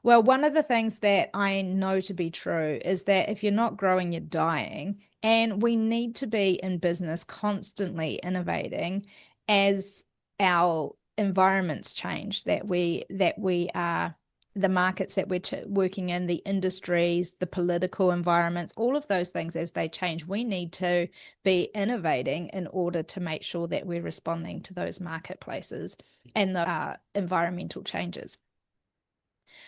Well, one of the things that I know to be true is that if you're not growing, you're dying. And we need to be in business constantly innovating as our environments change, that we are the markets that we're working in, the industries, the political environments, all of those things as they change. We need to be innovating in order to make sure that we're responding to those marketplaces and the environmental changes.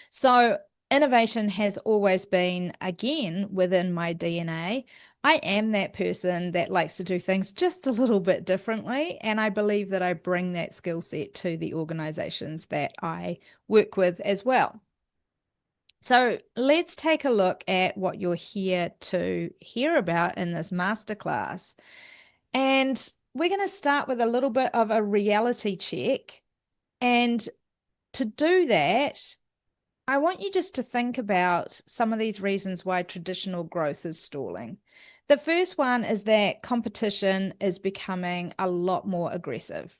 So innovation has always been, again, within my DNA. I am that person that likes to do things just a little bit differently. And I believe that I bring that skill set to the organizations that I work with as well. So let's take a look at what you're here to hear about in this masterclass. And we're going to start with a little bit of a reality check. And to do that, I want you just to think about some of these reasons why traditional growth is stalling. The first one is that competition is becoming a lot more aggressive.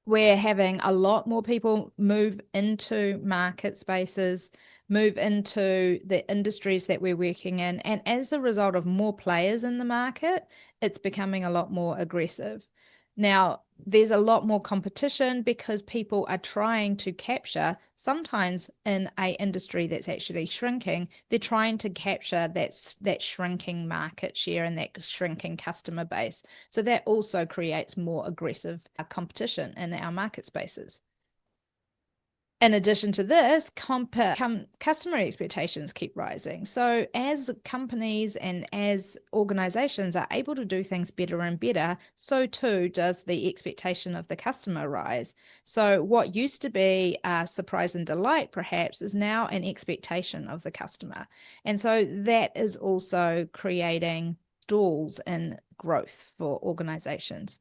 We're having a lot more people move into market spaces, move into the industries that we're working in. And as a result of more players in the market, it's becoming a lot more aggressive. Now, there's a lot more competition because people are trying to capture, sometimes in a industry that's actually shrinking, they're trying to capture that shrinking market share and that shrinking customer base. So that also creates more aggressive competition in our market spaces. In addition to this, customer expectations keep rising. So as companies and as organizations are able to do things better and better, so too does the expectation of the customer rise. So what used to be a surprise and delight, perhaps, is now an expectation of the customer. And so that is also creating stalls in growth for organizations.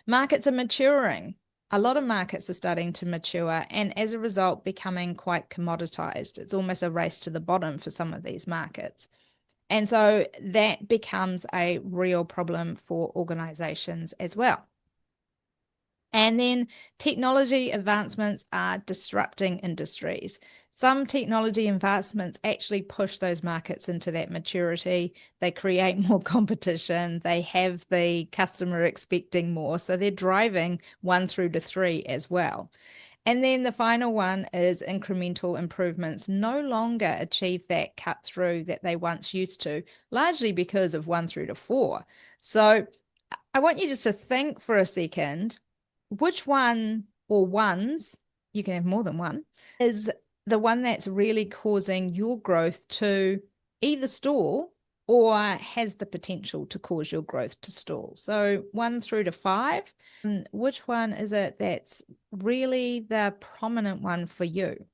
Markets are maturing. A lot of markets are starting to mature and as a result becoming quite commoditized. It's almost a race to the bottom for some of these markets. And so that becomes a real problem for organizations as well. And then technology advancements are disrupting industries. Some technology advancements actually push those markets into that maturity. They create more competition. They have the customer expecting more. So they're driving 1 through to 3 as well. And then the final one is incremental improvements no longer achieve that cut through that they once used to, largely because of 1 through to 4. So I want you just to think for a second which one or ones, you can have more than one, is the one that's really causing your growth to either stall or has the potential to cause your growth to stall. So 1 through to 5, which one is it that's really the prominent one for you?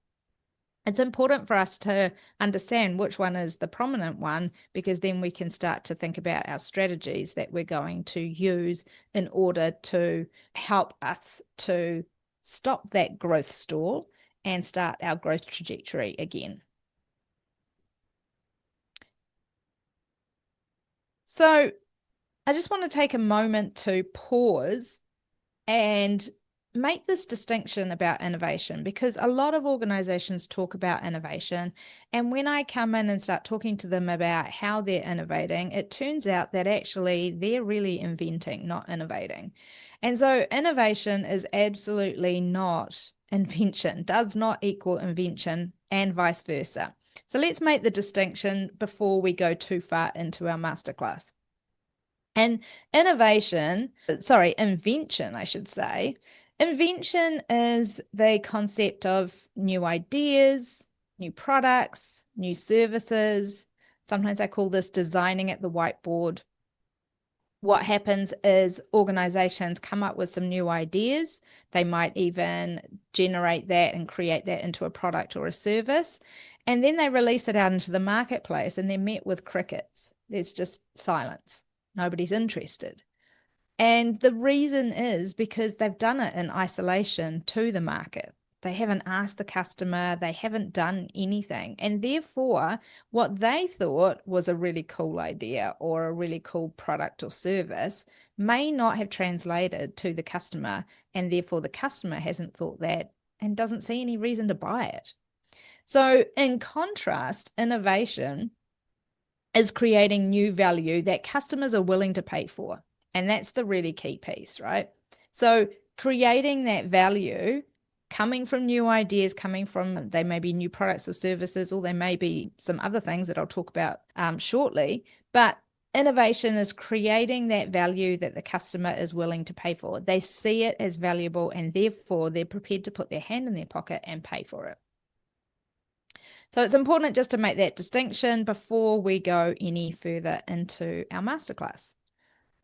It's important for us to understand which one is the prominent one because then we can start to think about our strategies that we're going to use in order to help us to stop that growth stall and start our growth trajectory again. So I just want to take a moment to pause and make this distinction about innovation because a lot of organizations talk about innovation. And when I come in and start talking to them about how they're innovating, it turns out that actually they're really inventing, not innovating. And so innovation is absolutely not invention, does not equal invention, and vice versa. So let's make the distinction before we go too far into our masterclass. And invention, I should say. Invention is the concept of new ideas, new products, new services. Sometimes I call this designing at the whiteboard. What happens is organizations come up with some new ideas. They might even generate that and create that into a product or a service. And then they release it out into the marketplace and they're met with crickets. There's just silence. Nobody's interested. And the reason is because they've done it in isolation to the market. They haven't asked the customer, they haven't done anything. And therefore, what they thought was a really cool idea or a really cool product or service may not have translated to the customer. And therefore, the customer hasn't thought that and doesn't see any reason to buy it. So in contrast, innovation is creating new value that customers are willing to pay for. And that's the really key piece, right? So creating that value coming from new ideas, coming from, they may be new products or services, or they may be some other things that I'll talk about shortly. But innovation is creating that value that the customer is willing to pay for. They see it as valuable, and therefore they're prepared to put their hand in their pocket and pay for it. So it's important just to make that distinction before we go any further into our masterclass.